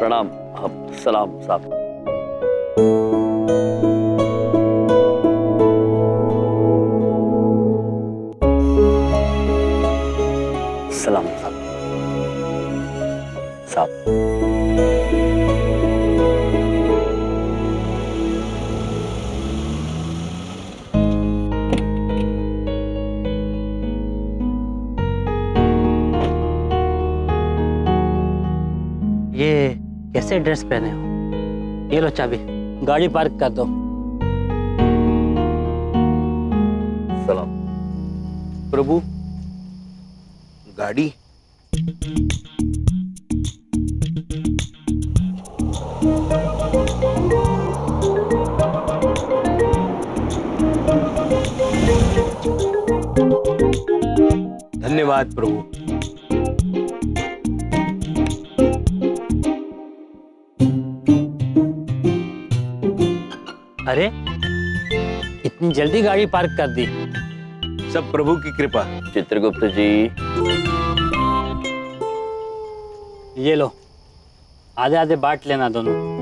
प्रणाम। सलाम साहब। सलाम साहब। ये कैसे ड्रेस पहने हो? ये लो चाबी, गाड़ी पार्क कर दो। सलाम। प्रभु, गाड़ी? धन्यवाद प्रभु। अरे इतनी जल्दी गाड़ी पार्क कर दी? सब प्रभु की कृपा। चित्रगुप्त जी, ये लो, आधे आधे बांट लेना दोनों।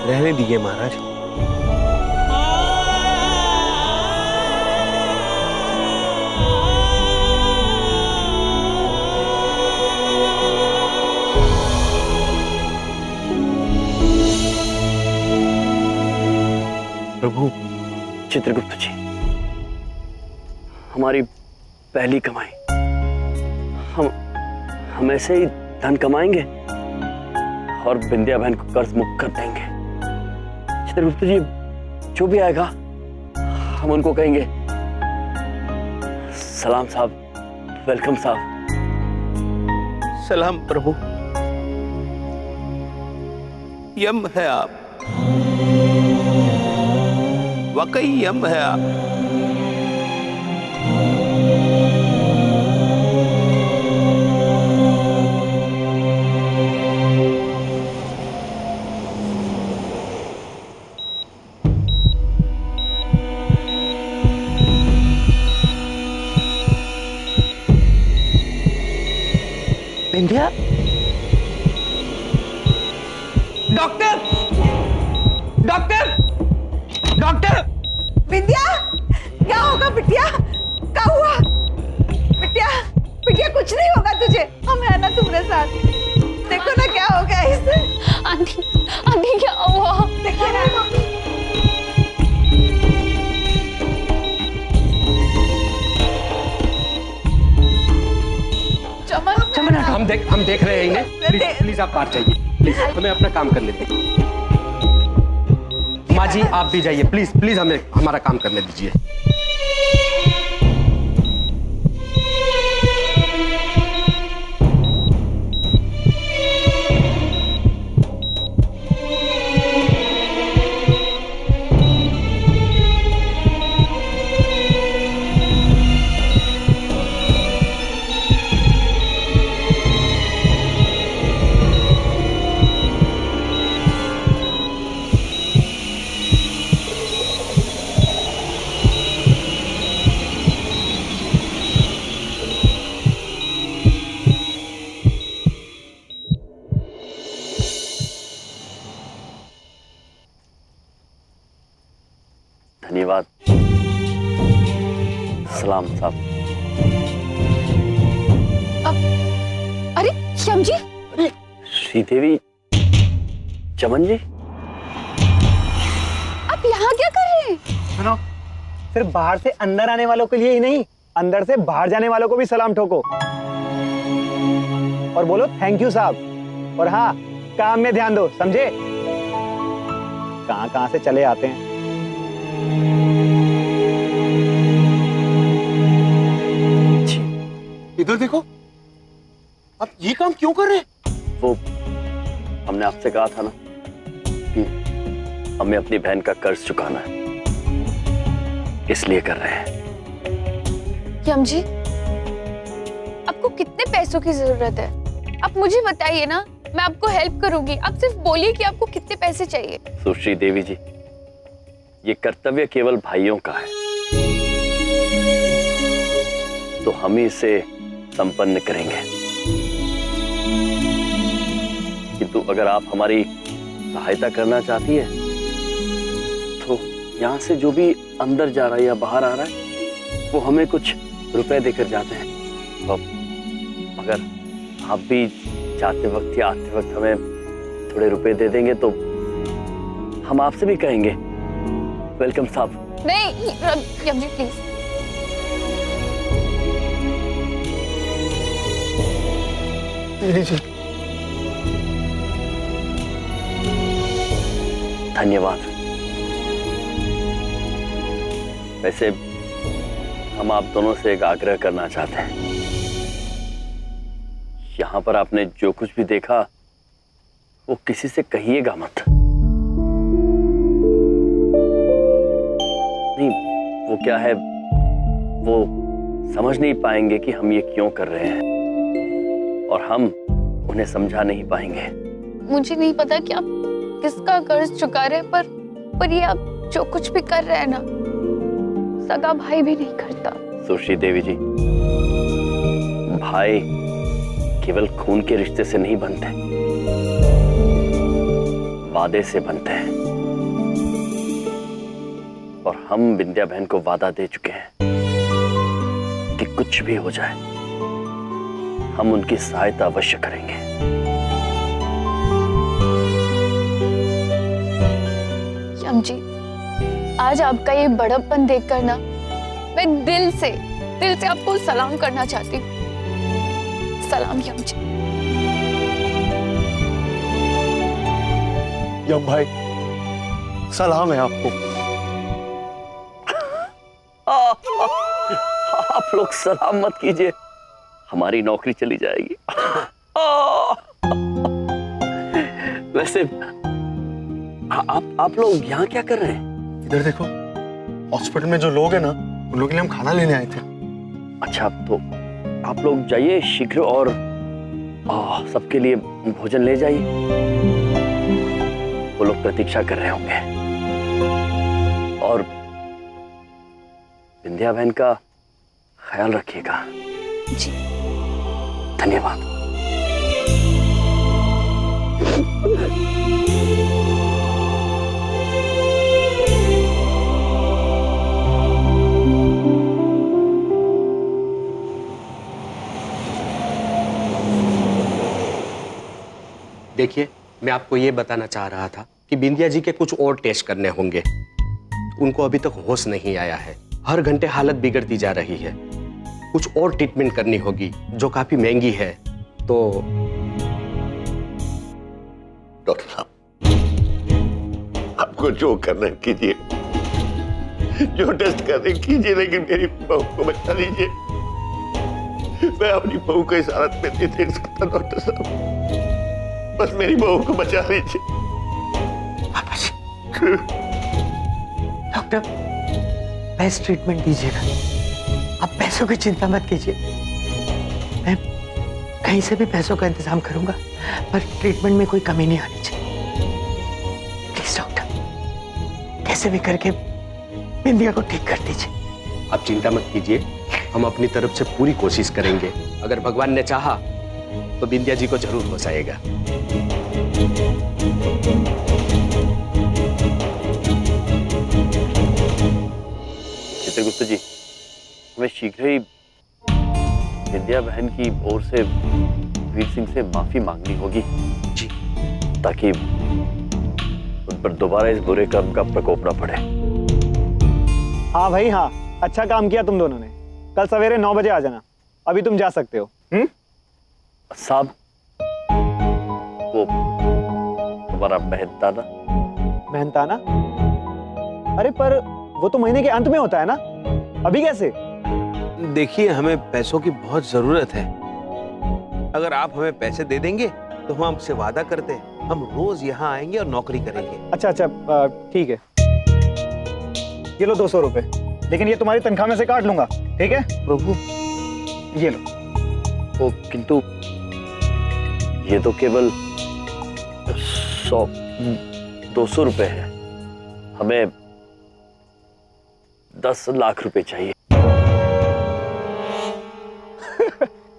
रहने दीजिए महाराज। प्रभु। चित्रगुप्त जी, हमारी पहली कमाई, हम ऐसे ही धन कमाएंगे और विंध्या बहन को कर्ज मुक्त कर देंगे। चित्रगुप्त जी, जो भी आएगा हम उनको कहेंगे सलाम साहब, वेलकम साहब। सलाम प्रभु। यम है आप, वाकई यम है आप। Vindhya? Doctor! Doctor! Doctor! Vindhya, क्या होगा बिटिया? क्या हुआ? बिटिया, बिटिया कुछ नहीं होगा तुझे, हम है ना तुम्हारे साथ। देखो ना क्या हो गया इसे। आंटी, आंटी क्या हुआ? देखिए ना। चमन, हम देख रहे हैं इन्हें। प्लीज आप बाहर जाइए, प्लीज हमें अपना काम कर लेते हैं। माँ जी आप भी जाइए, प्लीज हमें हमारा काम करने दीजिए। धन्यवाद। सलाम साहब। अरे श्याम जी, श्रीदेवी, चमन जी, आप यहाँ क्या कर रहे हैं? सुनो, सिर्फ बाहर से अंदर आने वालों के लिए ही नहीं, अंदर से बाहर जाने वालों को भी सलाम ठोको और बोलो थैंक यू साहब। और हाँ, काम में ध्यान दो, समझे? कहां से चले आते हैं। इधर देखो, आप ये काम क्यों कर रहे हैं? वो हमने आपसे कहा था ना कि हमें अपनी बहन का कर्ज चुकाना है, इसलिए कर रहे हैं। यम जी, आपको कितने पैसों की जरूरत है? आप मुझे बताइए ना, मैं आपको हेल्प करूंगी। आप सिर्फ बोलिए कि आपको कितने पैसे चाहिए। सुश्री देवी जी, ये कर्तव्य केवल भाइयों का है, तो हम ही इसे संपन्न करेंगे। किंतु अगर आप हमारी सहायता करना चाहती है तो यहाँ से जो भी अंदर जा रहा है या बाहर आ रहा है वो हमें कुछ रुपए देकर जाते हैं। अब अगर आप भी जाते वक्त या आते वक्त हमें थोड़े रुपए दे देंगे तो हम आपसे भी कहेंगे वेलकम साहब। नहीं यम जी प्लीज। जी धन्यवाद। वैसे हम आप दोनों से एक आग्रह करना चाहते हैं। यहाँ पर आपने जो कुछ भी देखा वो किसी से कहिएगा मत। नहीं, वो क्या है, वो समझ नहीं पाएंगे कि हम ये क्यों कर रहे हैं और हम उन्हें समझा नहीं पाएंगे। मुझे नहीं पता कि आप किसका कर्ज चुका रहे हैं, पर ये आप जो कुछ भी कर रहे हैं ना, सगा भाई भी नहीं करता। सुश्री देवी जी, भाई केवल खून के रिश्ते से नहीं बनते, वादे से बनते हैं। और हम विंध्या बहन को वादा दे चुके हैं कि कुछ भी हो जाए हम उनकी सहायता अवश्य करेंगे। यम जी, आज आपका ये बड़प्पन देखकर ना मैं दिल से आपको सलाम करना चाहती हूँ। सलाम यम जी। यम भाई, सलाम है आपको। आप लोग सलाम मत कीजिए, हमारी नौकरी चली जाएगी। वैसे आप लोग यहाँ क्या कर रहे हैं? इधर देखो, हॉस्पिटल में जो लोग हैं ना, उन लोगों के लिए हम खाना लेने आए थे। अच्छा, तो आप लोग जाइए शीघ्र और सबके लिए भोजन ले जाइए। वो लोग प्रतीक्षा कर रहे होंगे। और विंध्या बहन का ख्याल रखिएगा। जी धन्यवाद। देखिए, मैं आपको ये बताना चाह रहा था कि बिंदिया जी के कुछ और टेस्ट करने होंगे। उनको अभी तक होश नहीं आया है, हर घंटे हालत बिगड़ती जा रही है। कुछ और ट्रीटमेंट करनी होगी जो काफी महंगी है। तो डॉक्टर साहब, आपको जो करना है कीजिए, जो टेस्ट करने कीजिए, लेकिन मेरी बहू को बचा लीजिए। मैं अपनी बहू को इस हालत में नहीं देख सकता डॉक्टर साहब, बस मेरी बहू को बचा लीजिए। डॉक्टर, बेस्ट ट्रीटमेंट दीजिएगा। आप पैसों की चिंता मत कीजिए, मैं कहीं से भी पैसों का इंतजाम करूंगा, पर ट्रीटमेंट में कोई कमी नहीं आनी चाहिए। प्लीज डॉक्टर, कैसे भी करके बिंदिया को ठीक कर दीजिए। आप चिंता मत कीजिए, हम अपनी तरफ से पूरी कोशिश करेंगे। अगर भगवान ने चाहा तो बिंदिया जी को जरूर हो जाएगा। चित्रगुप्त जी, हमें शीघ्र ही विंध्या बहन की ओर से वीर सिंह से माफी मांगनी होगी जी, ताकि उन पर दोबारा इस बुरे कर्म का प्रकोप न पड़े। हाँ भाई हाँ, अच्छा काम किया तुम दोनों ने। कल सवेरे 9 बजे आ जाना, अभी तुम जा सकते हो। साहब, वो तुम्हारा मेहनताना। मेहनताना? अरे पर वो तो महीने के अंत में होता है ना, अभी कैसे? देखिए, हमें पैसों की बहुत जरूरत है। अगर आप हमें पैसे दे देंगे तो हम आपसे वादा करते हैं हम रोज यहाँ आएंगे और नौकरी करेंगे। अच्छा अच्छा, ठीक है, ये लो 200 रुपए, लेकिन ये तुम्हारी तनख्वाह में से काट लूंगा, ठीक है? प्रभु ये लो। वो किंतु ये तो केवल 200 रुपए है, हमें 10 लाख रुपए चाहिए।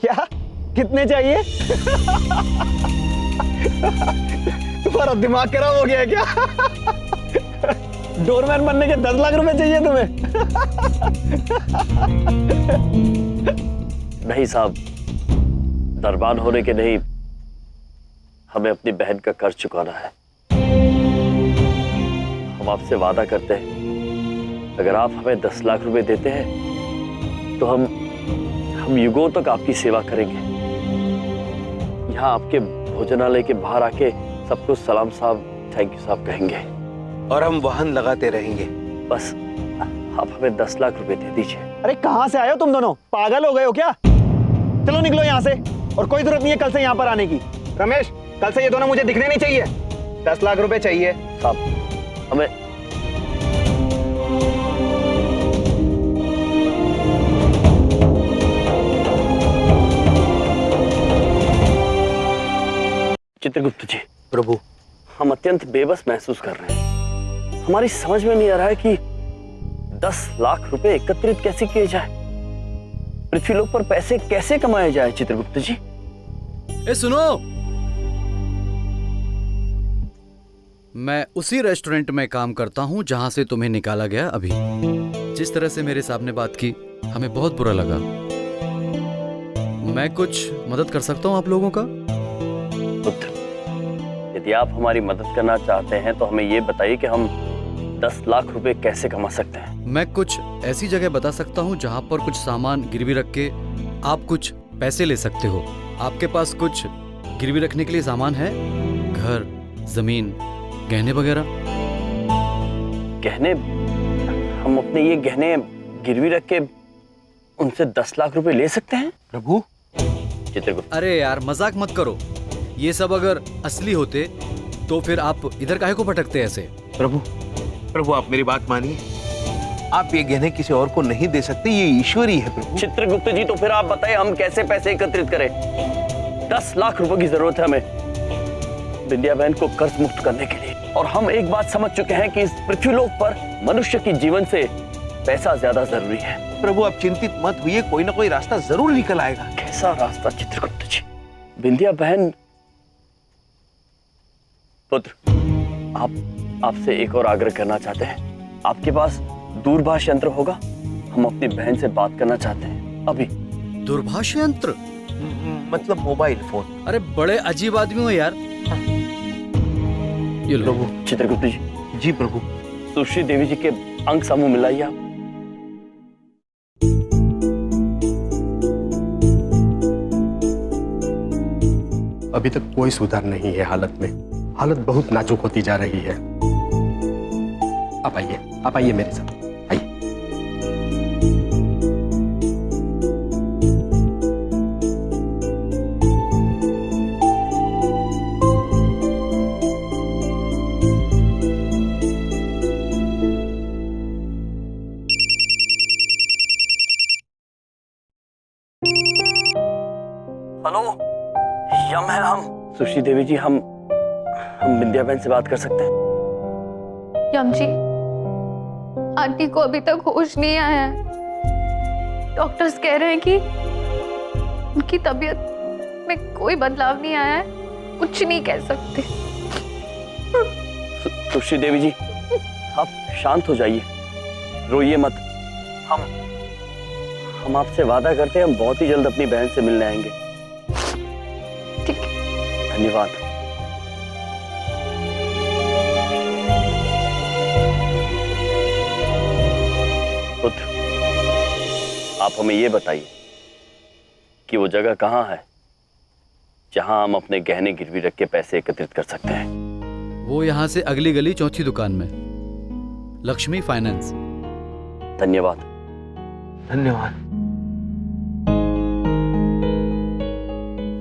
क्या? कितने चाहिए? तुम्हारा दिमाग खराब हो गया है क्या? डोरमैन बनने के 10 लाख रुपए चाहिए तुम्हें? नहीं साहब, दरबान होने के नहीं, हमें अपनी बहन का कर्ज चुकाना है। हम आपसे वादा करते हैं, अगर आप हमें 10 लाख रुपए देते हैं तो हम युगों तक आपकी सेवा करेंगे। यहाँ आपके भोजनालय के बाहर आके सबको सलाम साहब, थैंक यू साहब कहेंगे, और हम वाहन लगाते रहेंगे। बस आप हमें 10 लाख रुपए दे दीजिए। अरे कहाँ से आए हो तुम दोनों? पागल हो गए हो क्या? चलो निकलो यहाँ से, और कोई जरूरत नहीं है कल से यहाँ पर आने की। रमेश, कल से ये दोनों मुझे दिखने नहीं चाहिए। 10 लाख रुपए चाहिए। साहब हमें चित्रगुप्त जी, प्रभु हम अत्यंत बेबस महसूस कर रहे हैं। हमारी समझ में नहीं आ रहा है कि 10 लाख रुपए एकत्रित कैसे किए जाए, पृथ्वीलोक पर पैसे कैसे कमाए जाए। चित्रगुप्त जी, सुनो, मैं उसी रेस्टोरेंट में काम करता हूं जहां से तुम्हें निकाला गया। अभी जिस तरह से मेरे सामने बात की, हमें बहुत बुरा लगा। मैं कुछ मदद कर सकता हूं आप लोगों का? पुत्र, यदि आप हमारी मदद करना चाहते हैं तो हमें यह बताइए कि हम 10 लाख रुपए कैसे कमा सकते हैं। मैं कुछ ऐसी जगह बता सकता हूं जहां पर कुछ सामान गिरवी रख के आप कुछ पैसे ले सकते हो। आपके पास कुछ गिरवी रखने के लिए सामान है? घर, जमीन, गहने वगैरह? गहने? हम अपने ये गहने गिरवी रख के उनसे 10 लाख रुपए ले सकते हैं? प्रभु चित्रगुप्त, अरे यार मजाक मत करो। ये सब अगर असली होते तो फिर आप इधर काहे को भटकते ऐसे? प्रभु प्रभु आप मेरी बात मानिए, आप ये गहने किसी और को नहीं दे सकते, ये ईश्वरी है प्रभु। चित्रगुप्त जी, तो फिर आप बताएं हम कैसे पैसे एकत्रित करें? 10 लाख रुपए की जरूरत है हमें विंध्या बहन को कर्ज मुक्त करने के लिए। और हम एक बात समझ चुके हैं कि इस पृथ्वीलोक पर मनुष्य की जीवन से पैसा ज्यादा जरूरी है। प्रभु आप चिंतित मत होइए, कोई ना कोई रास्ता जरूर निकल आएगा। कैसा रास्ता चित्रगुप्त जी? विंध्या बहन, पुत्र, आपसे एक और आग्रह करना चाहते हैं। आपके पास दूरभाष यंत्र होगा? हम अपनी बहन से बात करना चाहते हैं अभी। दूरभाष यंत्र? मतलब मोबाइल फोन। अरे बड़े अजीब आदमी हो यार। ये लो। प्रभु, चित्रगुप्त जी। जी प्रभु। सुश्री देवी जी के अंक समूह मिलाइए आप। अभी तक कोई सुधार नहीं है हालत में। हालत बहुत नाजुक होती जा रही है। आप आइए मेरे साथ, आइए। हेलो, यम है हम। सुश्री देवी जी, हम विंध्या बहन से बात कर सकते हैं? यम जी, आंटी को अभी तक होश नहीं आया है। डॉक्टर्स कह रहे हैं कि उनकी तबीयत में कोई बदलाव नहीं आया है, कुछ नहीं कह सकते। सुश्री देवी जी, आप शांत हो जाइए, रोइए मत। हम आपसे वादा करते हैं, हम बहुत ही जल्द अपनी बहन से मिलने आएंगे। ठीक है। धन्यवाद। पुत्र, आप हमें ये बताइए कि वो जगह कहाँ है जहां हम अपने गहने गिरवी रख के पैसे एकत्रित कर सकते हैं? वो यहाँ से अगली गली चौथी दुकान में, लक्ष्मी फाइनेंस। धन्यवाद। धन्यवाद।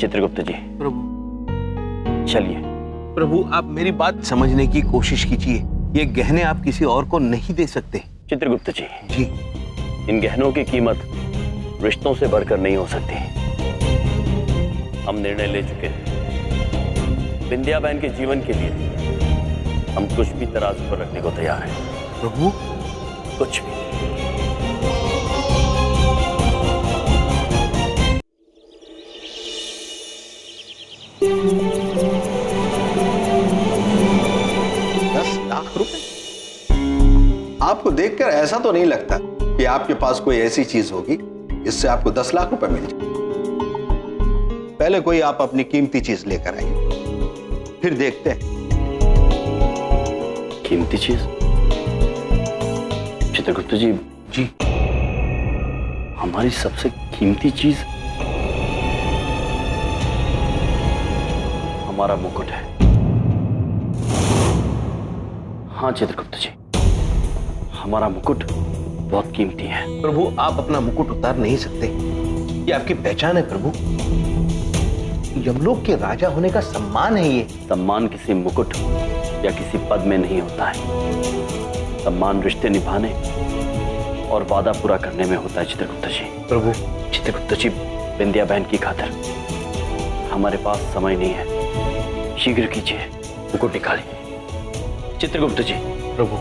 चित्रगुप्त जी, प्रभु चलिए प्रभु आप मेरी बात समझने की कोशिश कीजिए। ये गहने आप किसी और को नहीं दे सकते। चित्रगुप्त जी, जी, इन गहनों की कीमत रिश्तों से बढ़कर नहीं हो सकती। हम निर्णय ले चुके हैं। बिंदिया बहन के जीवन के लिए हम कुछ भी तराजू पर रखने को तैयार हैं। प्रभु कुछ भी। ₹10,00,000? आपको देखकर ऐसा तो नहीं लगता कि आपके पास कोई ऐसी चीज होगी जिससे आपको 10 लाख रुपए मिल जाए। पहले कोई आप अपनी कीमती चीज लेकर आइए, फिर देखते हैं। कीमती चीज? चित्रगुप्त जी, जी, हमारी सबसे कीमती चीज हमारा मुकुट है। हाँ चित्रगुप्त जी, हमारा मुकुट बहुत कीमती है। प्रभु आप अपना मुकुट उतार नहीं सकते। ये आपकी पहचान है प्रभु। यमलोक के राजा होने का सम्मान है ये। सम्मान किसी मुकुट या किसी पद में नहीं होता है। सम्मान रिश्ते निभाने और वादा पूरा करने में होता है चित्रगुप्त जी। प्रभु चित्रगुप्त जी, बिंदिया बहन की खातिर हमारे पास समय नहीं है। शीघ्र कीजिए, मुकुट निकालिए। चित्रगुप्त जी। प्रभु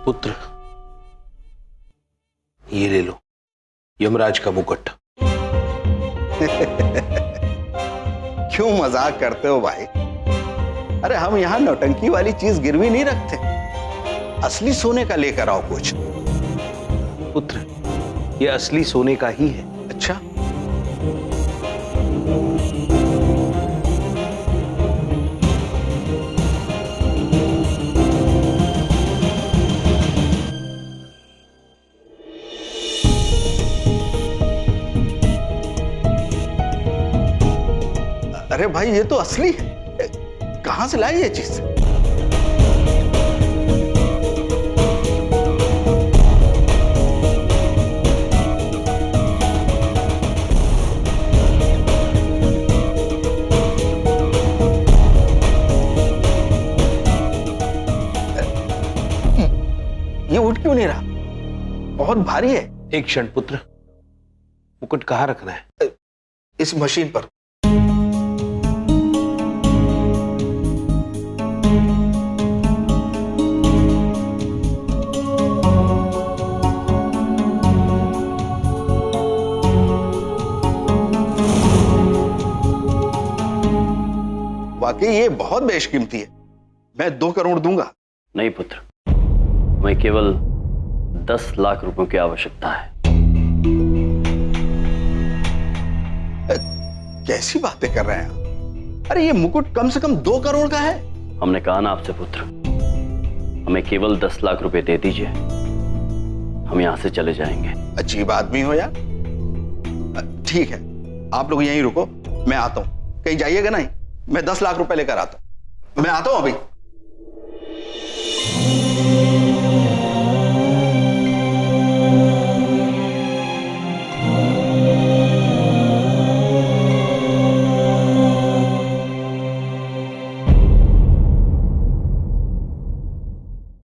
पुत्र, ये ले लो यमराज का मुकुट। क्यों मजाक करते हो भाई? अरे हम यहां नौटंकी वाली चीज गिरवी नहीं रखते। असली सोने का लेकर आओ कुछ। पुत्र, ये असली सोने का ही है। अच्छा, अरे भाई ये तो असली है। कहां से लाई ये चीज? ये उठ क्यों नहीं रहा? बहुत भारी है। एक क्षण पुत्र, मुकुट कहाँ रखना है? इस मशीन पर। वाकई ये बहुत बेशकीमती है। मैं 2 करोड़ दूंगा। नहीं पुत्र, हमें केवल 10 लाख रुपयों की आवश्यकता है। कैसी बातें कर रहे हैं आप? अरे ये मुकुट कम से कम 2 करोड़ का है। हमने कहा ना आपसे पुत्र, हमें केवल 10 लाख रुपए दे दीजिए, हम यहां से चले जाएंगे। अजीब आदमी हो यार। ठीक है, आप लोग यहीं रुको, मैं आता हूं। कहीं जाइएगा नहीं, मैं 10 लाख रुपए लेकर आता हूं। मैं आता हूं अभी।